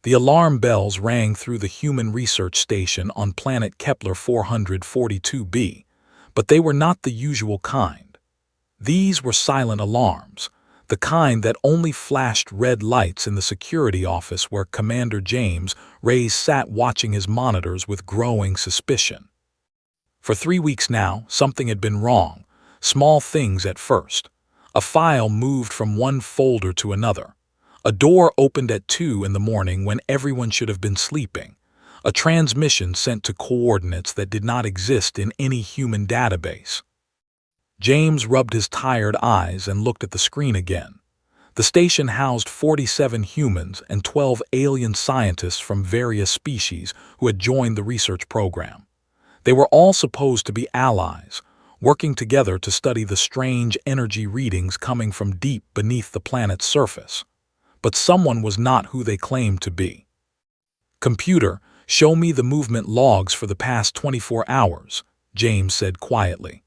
The alarm bells rang through the human research station on planet Kepler 442b, but they were not the usual kind. These were silent alarms, the kind that only flashed red lights in the security office where Commander James Reyes sat watching his monitors with growing suspicion. For 3 weeks now, something had been wrong, small things at first. A file moved from one folder to another. A door opened at 2 in the morning when everyone should have been sleeping. A transmission sent to coordinates that did not exist in any human database. James rubbed his tired eyes and looked at the screen again. The station housed 47 humans and 12 alien scientists from various species who had joined the research program. They were all supposed to be allies, working together to study the strange energy readings coming from deep beneath the planet's surface. But someone was not who they claimed to be. "Computer, show me the movement logs for the past 24 hours, James said quietly.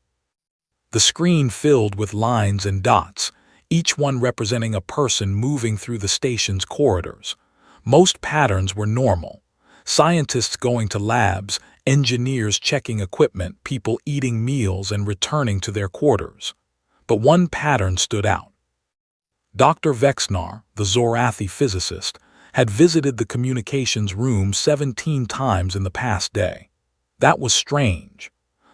The screen filled with lines and dots, each one representing a person moving through the station's corridors. Most patterns were normal. Scientists going to labs, engineers checking equipment, people eating meals and returning to their quarters. But one pattern stood out. Dr. Vexnar, the Zorathi physicist, had visited the communications room 17 times in the past day. That was strange.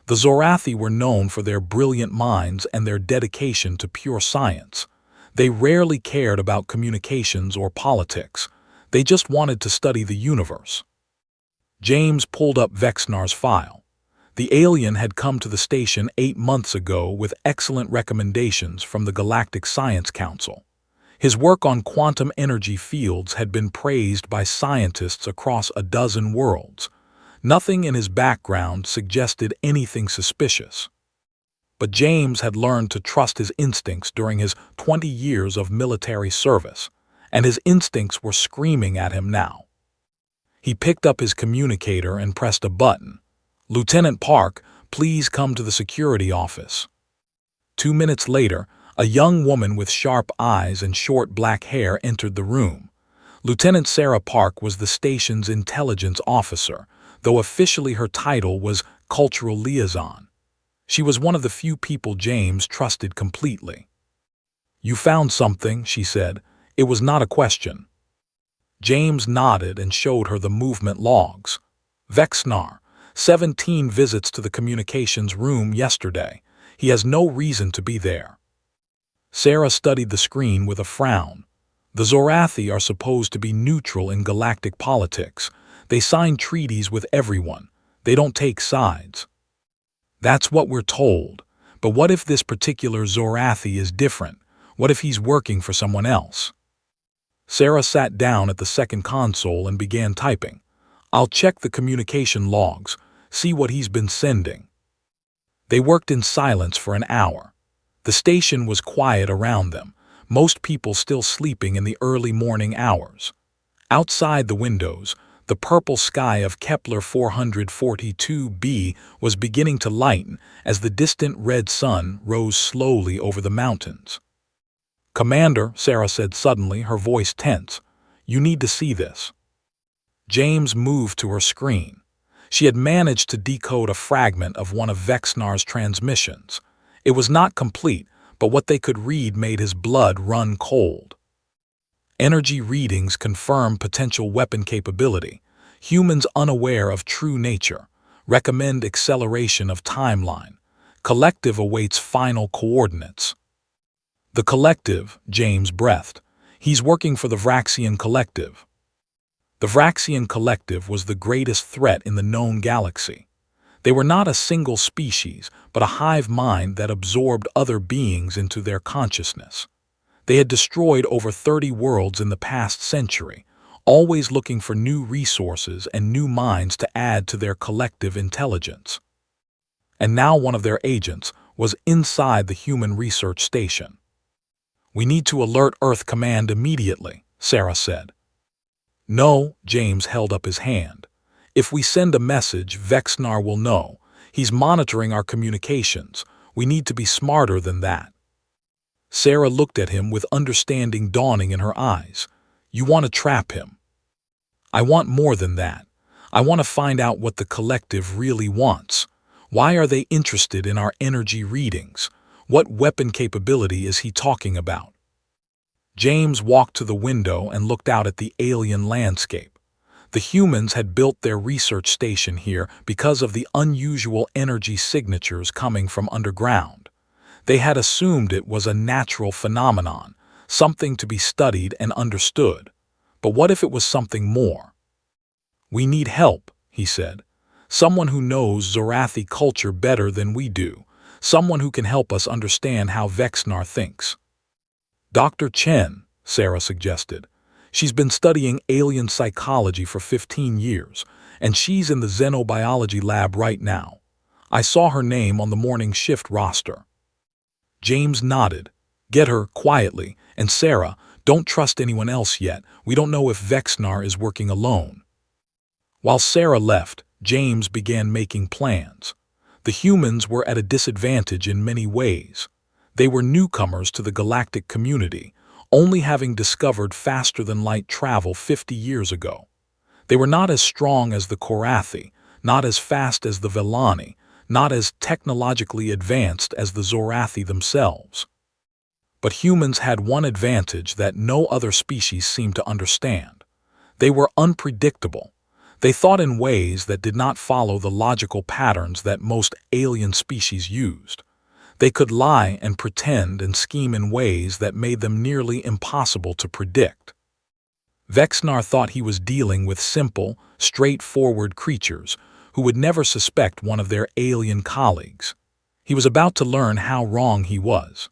The Zorathi were known for their brilliant minds and their dedication to pure science. They rarely cared about communications or politics. They just wanted to study the universe. James pulled up Vexnar's file. The alien had come to the station 8 months ago with excellent recommendations from the Galactic Science Council. His work on quantum energy fields had been praised by scientists across a dozen worlds. Nothing in his background suggested anything suspicious. But James had learned to trust his instincts during his 20 years of military service, and his instincts were screaming at him now. He picked up his communicator and pressed a button. "Lieutenant Park, please come to the security office." 2 minutes later, a young woman with sharp eyes and short black hair entered the room. Lieutenant Sarah Park was the station's intelligence officer, though officially her title was cultural liaison. She was one of the few people James trusted completely. "You found something," she said. It was not a question. James nodded and showed her the movement logs. "Vexnar, 17 visits to the communications room yesterday. He has no reason to be there." Sarah studied the screen with a frown. The Zorathi are supposed to be neutral in galactic politics. They sign treaties with everyone. They don't take sides. That's what we're told. But what if this particular Zorathi is different? What if he's working for someone else? Sarah sat down at the second console and began typing. "I'll check the communication logs, see what he's been sending." They worked in silence for an hour. The station was quiet around them, most people still sleeping in the early morning hours. Outside the windows, the purple sky of Kepler 442b was beginning to lighten as the distant red sun rose slowly over the mountains. "Commander," Sarah said suddenly, her voice tense, "you need to see this." James moved to her screen. She had managed to decode a fragment of one of Vexnar's transmissions. It was not complete, but what they could read made his blood run cold. Energy readings confirm potential weapon capability. Humans unaware of true nature. Recommend acceleration of timeline. Collective awaits final coordinates. "The collective," James breathed. "He's working for the Vraxian collective." The Vraxian collective was the greatest threat in the known galaxy. They were not a single species, but a hive mind that absorbed other beings into their consciousness. They had destroyed over 30 worlds in the past century, always looking for new resources and new minds to add to their collective intelligence. And now one of their agents was inside the human research station. "We need to alert Earth Command immediately," Sarah said. "No," James held up his hand. "If we send a message, Vexnar will know. He's monitoring our communications. We need to be smarter than that." Sarah looked at him with understanding dawning in her eyes. "You want to trap him." I want more than that. I want to find out what the collective really wants. Why are they interested in our energy readings? What weapon capability is he talking about? James walked to the window and looked out at the alien landscape. The humans had built their research station here because of the unusual energy signatures coming from underground. They had assumed it was a natural phenomenon, something to be studied and understood. But what if it was something more? "We need help," he said. "Someone who knows Zorathi culture better than we do. Someone who can help us understand how Vexnar thinks." "Dr. Chen," Sarah suggested. "She's been studying alien psychology for 15 years, and she's in the xenobiology lab right now. I saw her name on the morning shift roster." James nodded. "Get her quietly, and Sarah, don't trust anyone else yet. We don't know if Vexnar is working alone." While Sarah left, James began making plans. The humans were at a disadvantage in many ways. They were newcomers to the galactic community, only having discovered faster-than-light travel 50 years ago. They were not as strong as the Korathi, not as fast as the Vellani, not as technologically advanced as the Zorathi themselves. But humans had one advantage that no other species seemed to understand. They were unpredictable. They thought in ways that did not follow the logical patterns that most alien species used. They could lie and pretend and scheme in ways that made them nearly impossible to predict. Vexnar thought he was dealing with simple, straightforward creatures who would never suspect one of their alien colleagues. He was about to learn how wrong he was.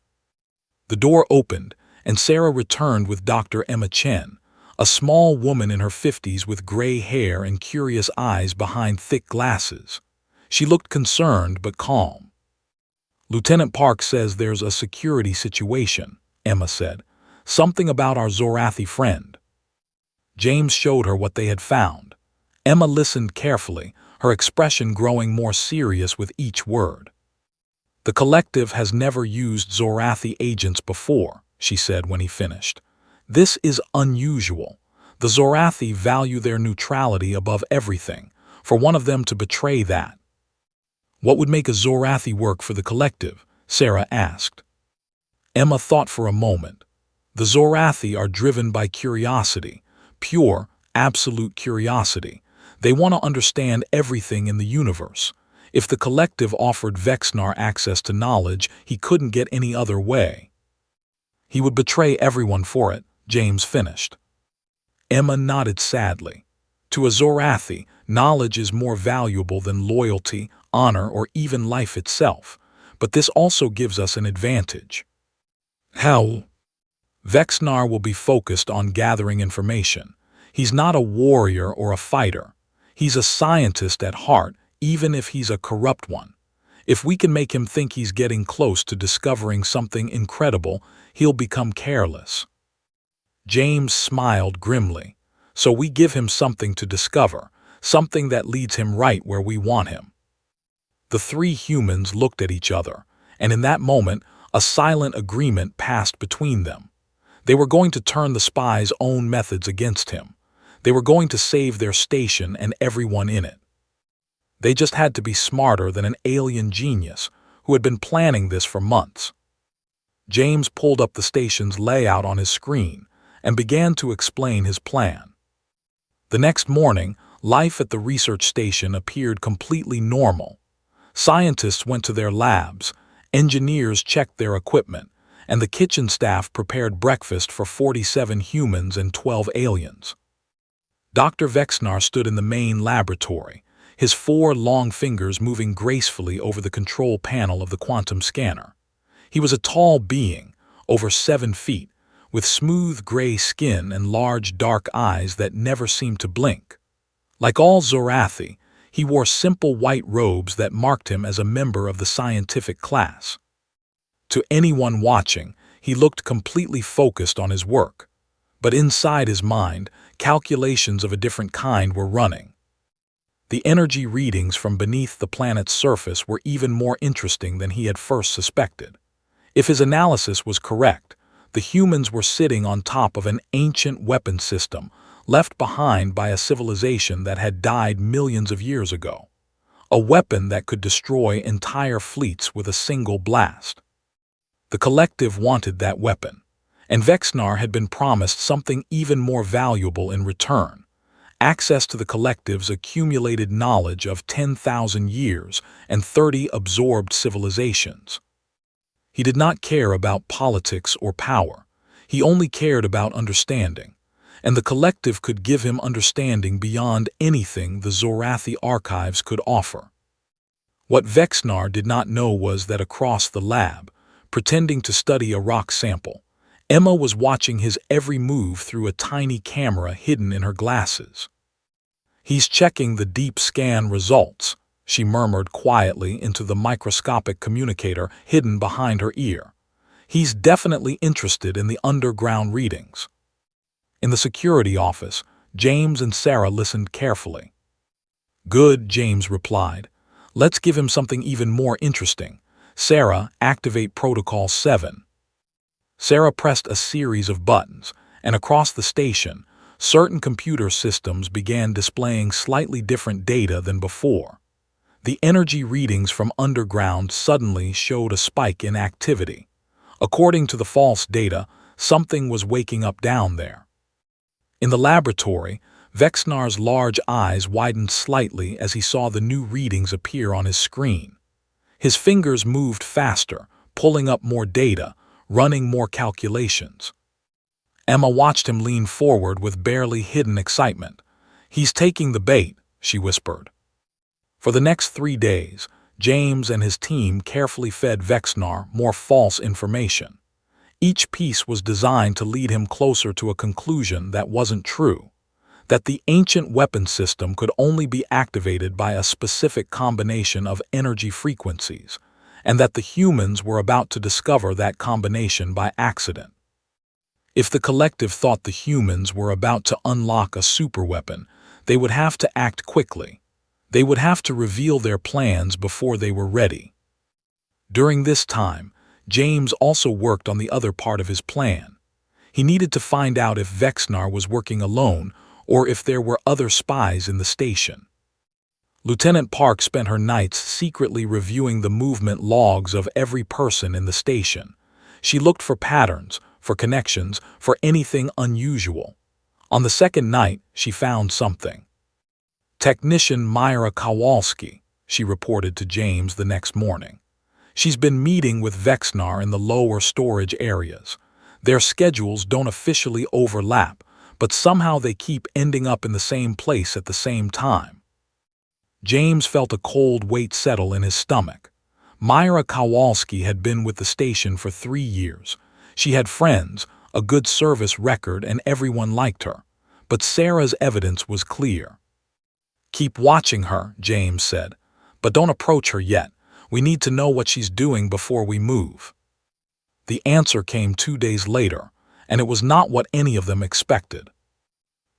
The door opened, and Sarah returned with Dr. Emma Chen, a small woman in her 50s with gray hair and curious eyes behind thick glasses. She looked concerned but calm. "Lieutenant Park says there's a security situation," Emma said. "Something about our Zorathi friend." James showed her what they had found. Emma listened carefully, her expression growing more serious with each word. "The collective has never used Zorathi agents before," she said when he finished. "This is unusual. The Zorathi value their neutrality above everything. For one of them to betray that." "What would make a Zorathi work for the collective?" Sarah asked. Emma thought for a moment. "The Zorathi are driven by curiosity, pure, absolute curiosity. They want to understand everything in the universe. If the collective offered Vexnar access to knowledge, he couldn't get any other way." "He would betray everyone for it," James finished. Emma nodded sadly. "To a Zorathi, knowledge is more valuable than loyalty, honor, or even life itself. But this also gives us an advantage." "How?" "Vexnar will be focused on gathering information. He's not a warrior or a fighter. He's a scientist at heart, even if he's a corrupt one. If we can make him think he's getting close to discovering something incredible, he'll become careless." James smiled grimly. "So we give him something to discover, something that leads him right where we want him." The three humans looked at each other, and in that moment, a silent agreement passed between them. They were going to turn the spy's own methods against him. They were going to save their station and everyone in it. They just had to be smarter than an alien genius who had been planning this for months. James pulled up the station's layout on his screen and began to explain his plan. The next morning, life at the research station appeared completely normal. Scientists went to their labs, engineers checked their equipment, and the kitchen staff prepared breakfast for 47 humans and 12 aliens. Dr. Vexnar stood in the main laboratory, his 4 long fingers moving gracefully over the control panel of the quantum scanner. He was a tall being, over 7 feet, with smooth gray skin and large dark eyes that never seemed to blink. Like all Zorathi, he wore simple white robes that marked him as a member of the scientific class. To anyone watching, he looked completely focused on his work. But inside his mind, calculations of a different kind were running. The energy readings from beneath the planet's surface were even more interesting than he had first suspected. If his analysis was correct, the humans were sitting on top of an ancient weapon system, left behind by a civilization that had died millions of years ago. A weapon that could destroy entire fleets with a single blast. The collective wanted that weapon, and Vexnar had been promised something even more valuable in return: access to the collective's accumulated knowledge of 10,000 years and 30 absorbed civilizations. He did not care about politics or power. He only cared about understanding, and the collective could give him understanding beyond anything the Zorathi archives could offer. What Vexnar did not know was that across the lab, pretending to study a rock sample, Emma was watching his every move through a tiny camera hidden in her glasses. "He's checking the deep scan results," she murmured quietly into the microscopic communicator hidden behind her ear. "He's definitely interested in the underground readings." In the security office, James and Sarah listened carefully. "Good," James replied. "Let's give him something even more interesting. Sarah, activate Protocol 7. Sarah pressed a series of buttons, and across the station, certain computer systems began displaying slightly different data than before. The energy readings from underground suddenly showed a spike in activity. According to the false data, something was waking up down there. In the laboratory, Vexnar's large eyes widened slightly as he saw the new readings appear on his screen. His fingers moved faster, pulling up more data, running more calculations. Emma watched him lean forward with barely hidden excitement. "He's taking the bait," she whispered. For the next 3 days, James and his team carefully fed Vexnar more false information. Each piece was designed to lead him closer to a conclusion that wasn't true: that the ancient weapon system could only be activated by a specific combination of energy frequencies, and that the humans were about to discover that combination by accident. If the collective thought the humans were about to unlock a superweapon, they would have to act quickly. They would have to reveal their plans before they were ready. During this time, James also worked on the other part of his plan. He needed to find out if Vexnar was working alone or if there were other spies in the station. Lieutenant Park spent her nights secretly reviewing the movement logs of every person in the station. She looked for patterns, for connections, for anything unusual. On the second night, she found something. "Technician Myra Kowalski," she reported to James the next morning. "She's been meeting with Vexnar in the lower storage areas. Their schedules don't officially overlap, but somehow they keep ending up in the same place at the same time." James felt a cold weight settle in his stomach. Myra Kowalski had been with the station for 3 years. She had friends, a good service record, and everyone liked her. But Sarah's evidence was clear. "Keep watching her," James said. "But don't approach her yet. We need to know what she's doing before we move." The answer came 2 days later, and it was not what any of them expected.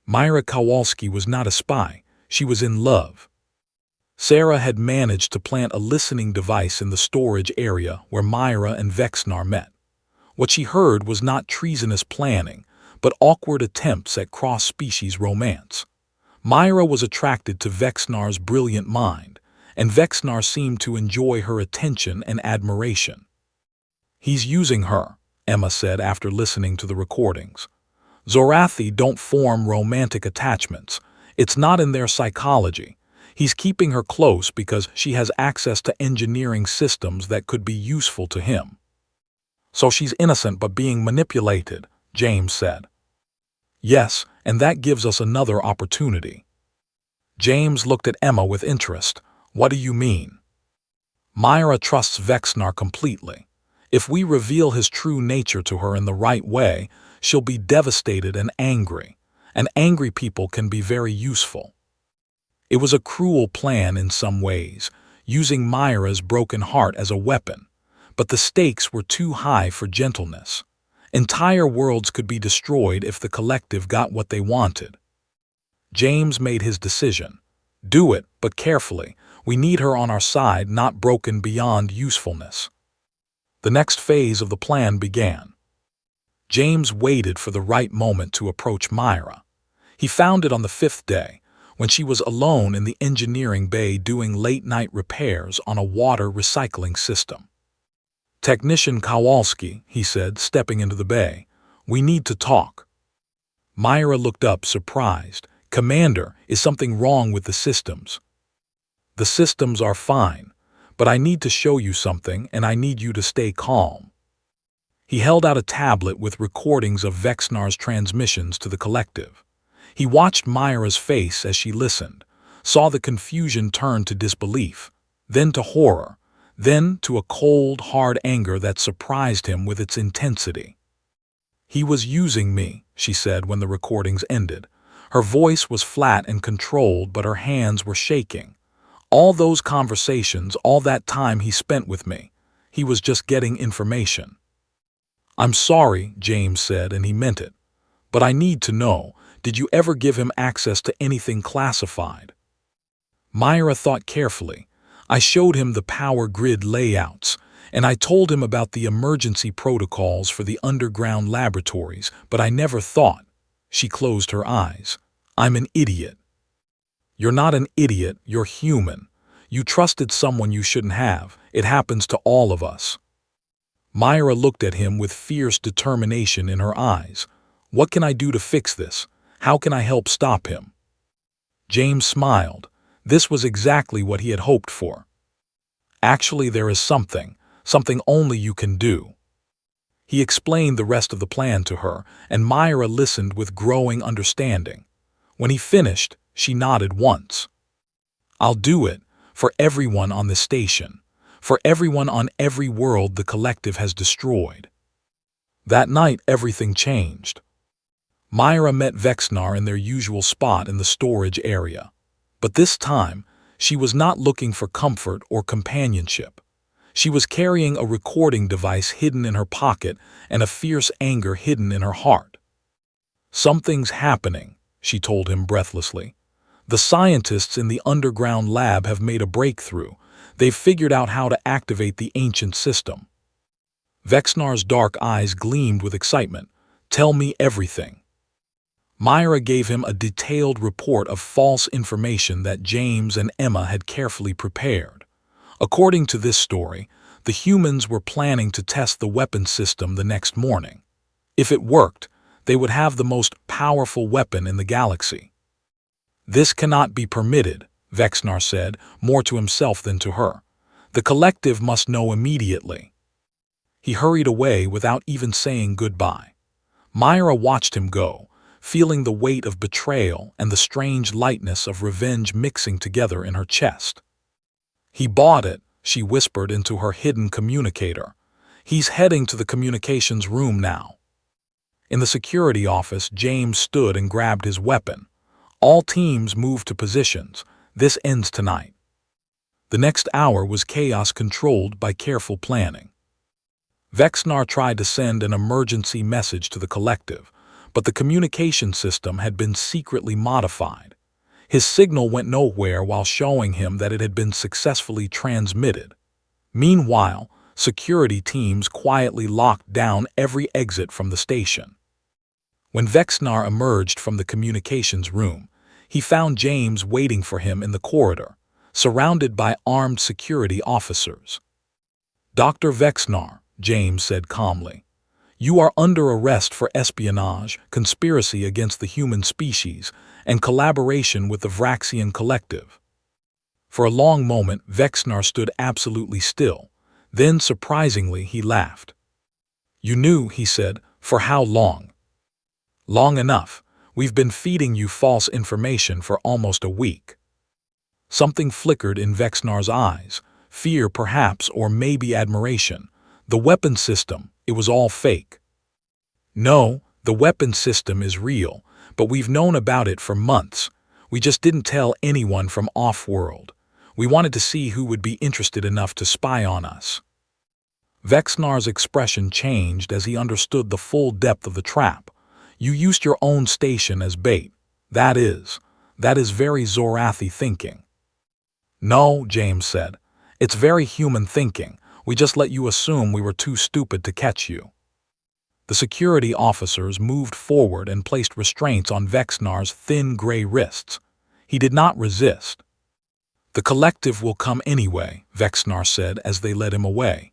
Myra Kowalski was not a spy. She was in love. Sarah had managed to plant a listening device in the storage area where Myra and Vexnar met. What she heard was not treasonous planning, but awkward attempts at cross-species romance. Myra was attracted to Vexnar's brilliant mind, and Vexnar seemed to enjoy her attention and admiration. "He's using her," Emma said after listening to the recordings. "Zorathi don't form romantic attachments. It's not in their psychology. He's keeping her close because she has access to engineering systems that could be useful to him." "So she's innocent but being manipulated," James said. "Yes, and that gives us another opportunity." James looked at Emma with interest. "What do you mean?" "Myra trusts Vexnar completely. If we reveal his true nature to her in the right way, she'll be devastated and angry. And angry people can be very useful." It was a cruel plan in some ways, using Myra's broken heart as a weapon, but the stakes were too high for gentleness. Entire worlds could be destroyed if the collective got what they wanted. James made his decision. "Do it, but carefully. We need her on our side, not broken beyond usefulness." The next phase of the plan began. James waited for the right moment to approach Myra. He found it on the 5th day, when she was alone in the engineering bay doing late-night repairs on a water recycling system. "Technician Kowalski," he said, stepping into the bay. "We need to talk." Myra looked up, surprised. "Commander, is something wrong with the systems?" "The systems are fine, but I need to show you something, and I need you to stay calm." He held out a tablet with recordings of Vexnar's transmissions to the collective. He watched Myra's face as she listened, saw the confusion turn to disbelief, then to horror, then to a cold, hard anger that surprised him with its intensity. "He was using me," she said when the recordings ended. Her voice was flat and controlled, but her hands were shaking. "All those conversations, all that time he spent with me, he was just getting information." "I'm sorry," James said, and he meant it. "But I need to know, did you ever give him access to anything classified?" Myra thought carefully. "I showed him the power grid layouts, and I told him about the emergency protocols for the underground laboratories, but I never thought." She closed her eyes. "I'm an idiot." "You're not an idiot, you're human. You trusted someone you shouldn't have. It happens to all of us." Myra looked at him with fierce determination in her eyes. "What can I do to fix this? How can I help stop him?" James smiled. This was exactly what he had hoped for. "Actually, there is something only you can do." He explained the rest of the plan to her, and Myra listened with growing understanding. When he finished, she nodded once. "I'll do it, for everyone on the station, for everyone on every world the collective has destroyed." That night, everything changed. Myra met Vexnar in their usual spot in the storage area. But this time, she was not looking for comfort or companionship. She was carrying a recording device hidden in her pocket and a fierce anger hidden in her heart. "Something's happening," she told him breathlessly. "The scientists in the underground lab have made a breakthrough. They've figured out how to activate the ancient system." Vexnar's dark eyes gleamed with excitement. "Tell me everything." Myra gave him a detailed report of false information that James and Emma had carefully prepared. According to this story, the humans were planning to test the weapon system the next morning. If it worked, they would have the most powerful weapon in the galaxy. "This cannot be permitted," Vexnar said, more to himself than to her. "The collective must know immediately." He hurried away without even saying goodbye. Myra watched him go, feeling the weight of betrayal and the strange lightness of revenge mixing together in her chest. "He bought it," she whispered into her hidden communicator. "He's heading to the communications room now." In the security office, James stood and grabbed his weapon. "All teams move to positions. This ends tonight." The next hour was chaos controlled by careful planning. Vexnar tried to send an emergency message to the collective, but the communication system had been secretly modified. His signal went nowhere while showing him that it had been successfully transmitted. Meanwhile, security teams quietly locked down every exit from the station. When Vexnar emerged from the communications room, he found James waiting for him in the corridor, surrounded by armed security officers. "Dr. Vexnar," James said calmly, "you are under arrest for espionage, conspiracy against the human species, and collaboration with the Vraxian collective." For a long moment, Vexnar stood absolutely still. Then, surprisingly, he laughed. "You knew," he said. "For how long?" "Long enough. We've been feeding you false information for almost a week." Something flickered in Vexnar's eyes. Fear, perhaps, or maybe admiration. The weapon system, it was all fake. "No, the weapon system is real, but we've known about it for months. We just didn't tell anyone from off-world. We wanted to see who would be interested enough to spy on us." Vexnar's expression changed as he understood the full depth of the trap. "You used your own station as bait. That is very Zorathi thinking." "No," James said. "It's very human thinking. We just let you assume we were too stupid to catch you." The security officers moved forward and placed restraints on Vexnar's thin gray wrists. He did not resist. "The collective will come anyway," Vexnar said as they led him away.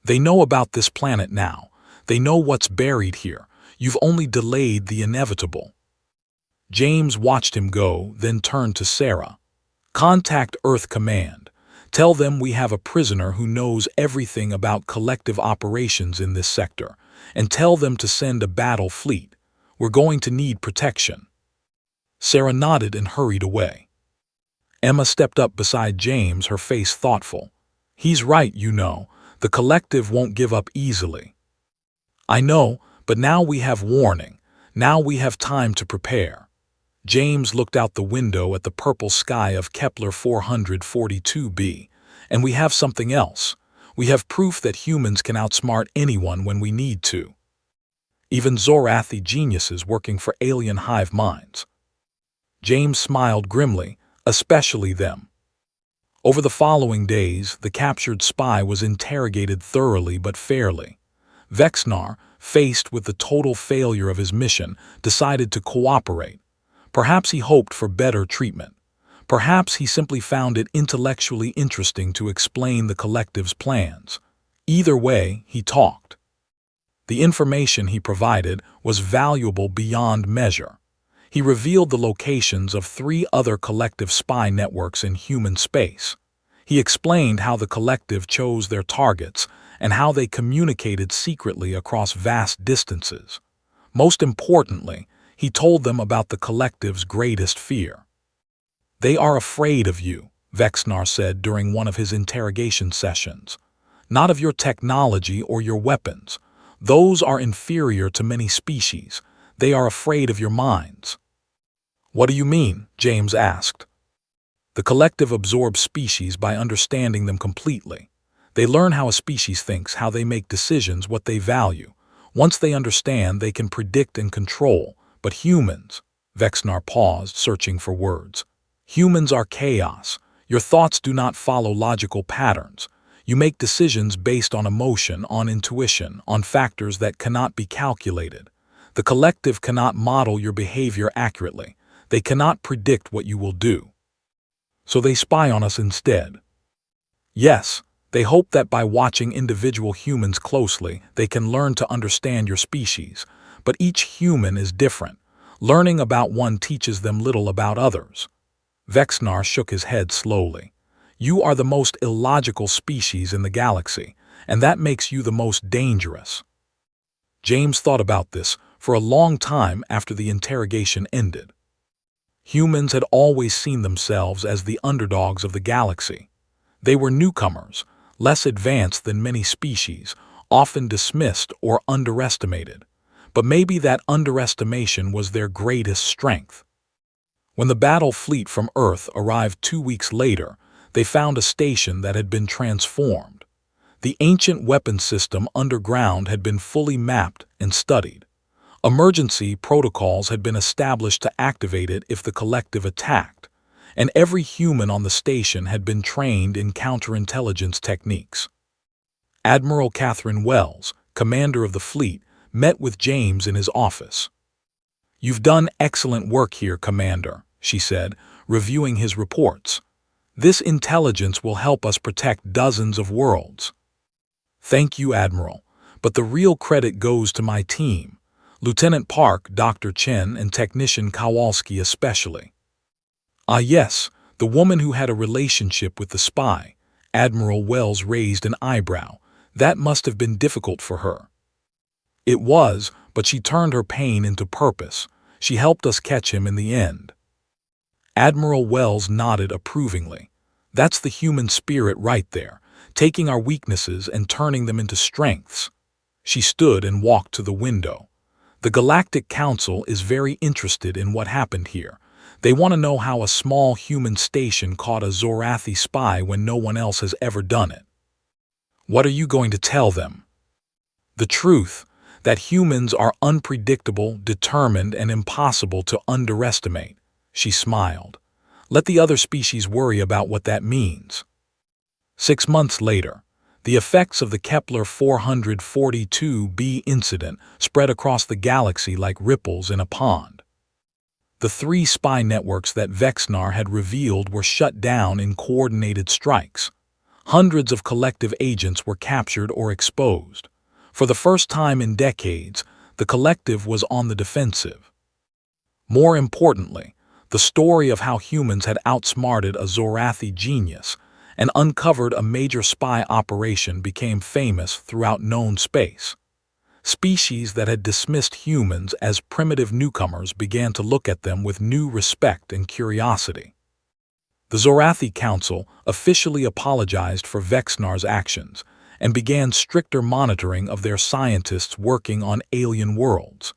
"They know about this planet now. They know what's buried here. You've only delayed the inevitable." James watched him go, then turned to Sarah. "Contact Earth Command. Tell them we have a prisoner who knows everything about collective operations in this sector, and tell them to send a battle fleet. We're going to need protection." Sarah nodded and hurried away. Emma stepped up beside James, her face thoughtful. "He's right, you know. The collective won't give up easily." "I know, but now we have warning. Now we have time to prepare." James looked out the window at the purple sky of Kepler 442b. "And we have something else. We have proof that humans can outsmart anyone when we need to. Even Zorathi geniuses working for alien hive minds." James smiled grimly, "Especially them." Over the following days, the captured spy was interrogated thoroughly but fairly. Vexnar, faced with the total failure of his mission, decided to cooperate. Perhaps he hoped for better treatment. Perhaps he simply found it intellectually interesting to explain the collective's plans. Either way, he talked. The information he provided was valuable beyond measure. He revealed the locations of 3 other collective spy networks in human space. He explained how the collective chose their targets and how they communicated secretly across vast distances. Most importantly, he told them about the collective's greatest fear. "They are afraid of you," Vexnar said during one of his interrogation sessions. "Not of your technology or your weapons. Those are inferior to many species. They are afraid of your minds." "What do you mean?" James asked. "The collective absorbs species by understanding them completely. They learn how a species thinks, how they make decisions, what they value. Once they understand, they can predict and control. But humans," Vexnar paused, searching for words. "Humans are chaos. Your thoughts do not follow logical patterns. You make decisions based on emotion, on intuition, on factors that cannot be calculated. The collective cannot model your behavior accurately. They cannot predict what you will do. So they spy on us instead." "Yes, they hope that by watching individual humans closely, they can learn to understand your species. But each human is different. Learning about one teaches them little about others." Vexnar shook his head slowly. "You are the most illogical species in the galaxy, and that makes you the most dangerous." James thought about this for a long time after the interrogation ended. Humans had always seen themselves as the underdogs of the galaxy. They were newcomers, less advanced than many species, often dismissed or underestimated. But maybe that underestimation was their greatest strength. When the battle fleet from Earth arrived 2 weeks later, they found a station that had been transformed. The ancient weapon system underground had been fully mapped and studied. Emergency protocols had been established to activate it if the collective attacked, and every human on the station had been trained in counterintelligence techniques. Admiral Catherine Wells, commander of the fleet, met with James in his office. "You've done excellent work here, Commander," she said, reviewing his reports. "This intelligence will help us protect dozens of worlds." "Thank you, Admiral, but the real credit goes to my team. Lieutenant Park, Dr. Chen, and Technician Kowalski especially." "Ah yes, the woman who had a relationship with the spy." Admiral Wells raised an eyebrow. "That must have been difficult for her." "It was, but she turned her pain into purpose. She helped us catch him in the end." Admiral Wells nodded approvingly. "That's the human spirit right there, taking our weaknesses and turning them into strengths." She stood and walked to the window. "The Galactic Council is very interested in what happened here. They want to know how a small human station caught a Zorathi spy when no one else has ever done it." "What are you going to tell them?" "The truth, that humans are unpredictable, determined, and impossible to underestimate." She smiled. "Let the other species worry about what that means." 6 months later, The effects of the Kepler 442b incident spread across the galaxy like ripples in a pond. The three spy networks that Vexnar had revealed were shut down in coordinated strikes. Hundreds of collective agents were captured or exposed. For the first time in decades, the collective was on the defensive. More importantly, the story of how humans had outsmarted a Zorathi genius and uncovered a major spy operation became famous throughout known space. Species that had dismissed humans as primitive newcomers began to look at them with new respect and curiosity. The Zorathi Council officially apologized for Vexnar's actions and began stricter monitoring of their scientists working on alien worlds.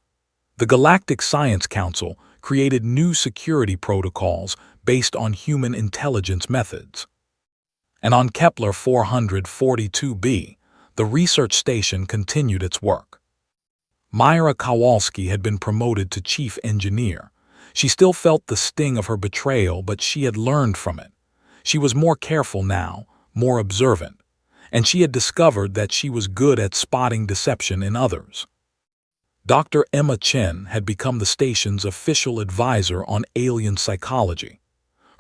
The Galactic Science Council created new security protocols based on human intelligence methods. And on Kepler 442b, the research station continued its work. Myra Kowalski had been promoted to chief engineer. She still felt the sting of her betrayal, but she had learned from it. She was more careful now, more observant, and she had discovered that she was good at spotting deception in others. Dr. Emma Chen had become the station's official advisor on alien psychology.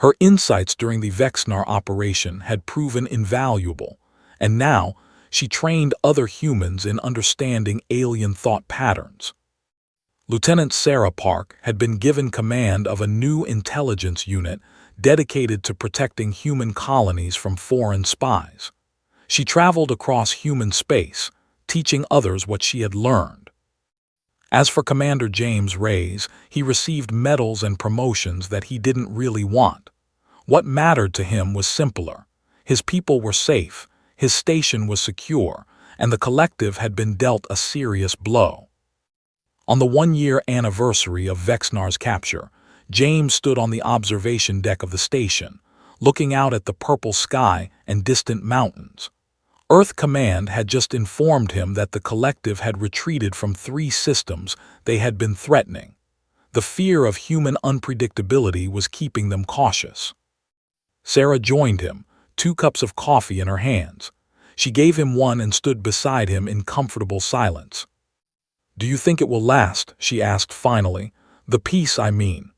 Her insights during the Vexnar operation had proven invaluable, and now she trained other humans in understanding alien thought patterns. Lieutenant Sarah Park had been given command of a new intelligence unit dedicated to protecting human colonies from foreign spies. She traveled across human space, teaching others what she had learned. As for Commander James Reyes, he received medals and promotions that he didn't really want. What mattered to him was simpler. His people were safe, his station was secure, and the collective had been dealt a serious blow. On the one-year anniversary of Vexnar's capture, James stood on the observation deck of the station, looking out at the purple sky and distant mountains. Earth Command had just informed him that the collective had retreated from 3 systems they had been threatening. The fear of human unpredictability was keeping them cautious. Sarah joined him, 2 cups of coffee in her hands. She gave him one and stood beside him in comfortable silence. "Do you think it will last?" she asked finally. "The peace, I mean."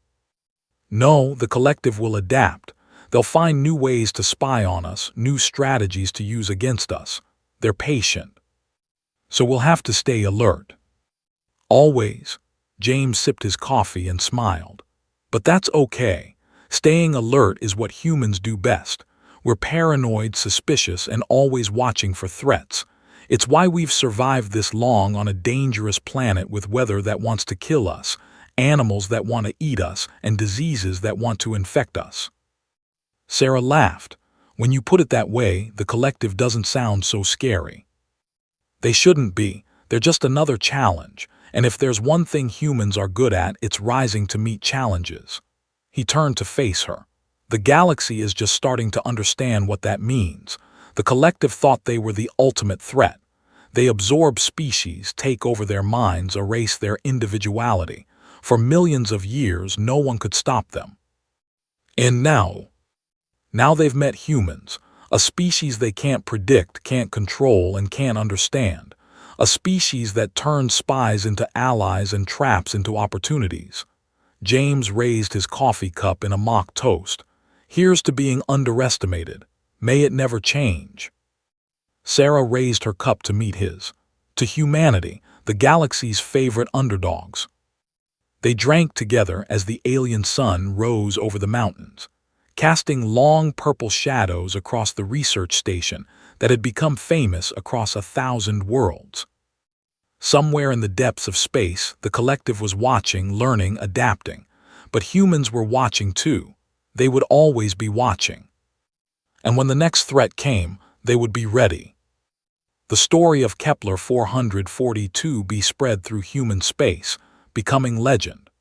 "No, the collective will adapt. They'll find new ways to spy on us, new strategies to use against us. They're patient. So we'll have to stay alert." "Always." James sipped his coffee and smiled. "But that's okay. Staying alert is what humans do best. We're paranoid, suspicious, and always watching for threats. It's why we've survived this long on a dangerous planet with weather that wants to kill us, animals that want to eat us, and diseases that want to infect us." Sarah laughed. "When you put it that way, the collective doesn't sound so scary." "They shouldn't be. They're just another challenge, and if there's one thing humans are good at, it's rising to meet challenges." He turned to face her. "The galaxy is just starting to understand what that means. The collective thought they were the ultimate threat. They absorb species, take over their minds, erase their individuality. For millions of years, no one could stop them. And now they've met humans, a species they can't predict, can't control, and can't understand. A species that turns spies into allies and traps into opportunities." James raised his coffee cup in a mock toast. "Here's to being underestimated. May it never change." Sarah raised her cup to meet his. "To humanity, the galaxy's favorite underdogs." They drank together as the alien sun rose over the mountains, casting long purple shadows across the research station that had become famous across 1,000 worlds. Somewhere in the depths of space, the collective was watching, learning, adapting. But humans were watching too. They would always be watching. And when the next threat came, they would be ready. The story of Kepler 442b spread through human space, becoming legend.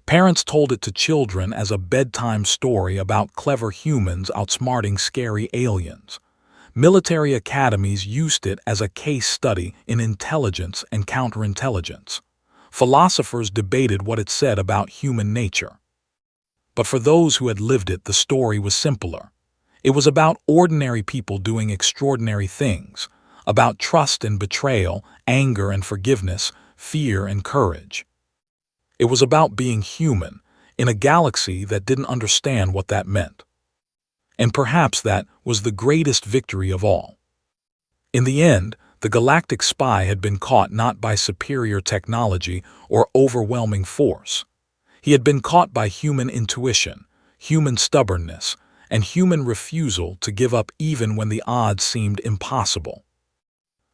Parents told it to children as a bedtime story about clever humans outsmarting scary aliens. Military academies used it as a case study in intelligence and counterintelligence. Philosophers debated what it said about human nature. But for those who had lived it, the story was simpler. It was about ordinary people doing extraordinary things, about trust and betrayal, anger and forgiveness, fear and courage. It was about being human in a galaxy that didn't understand what that meant. And perhaps that was the greatest victory of all. In the end, the galactic spy had been caught not by superior technology or overwhelming force. He had been caught by human intuition, human stubbornness, and human refusal to give up even when the odds seemed impossible.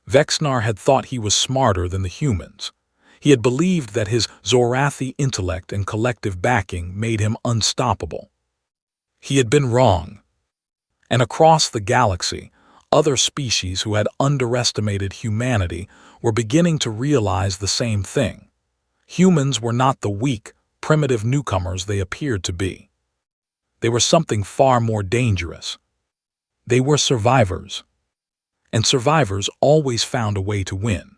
Vexnar had thought he was smarter than the humans. He had believed that his Zorathi intellect and collective backing made him unstoppable. He had been wrong. And across the galaxy, other species who had underestimated humanity were beginning to realize the same thing. Humans were not the weak, primitive newcomers they appeared to be. They were something far more dangerous. They were survivors. And survivors always found a way to win.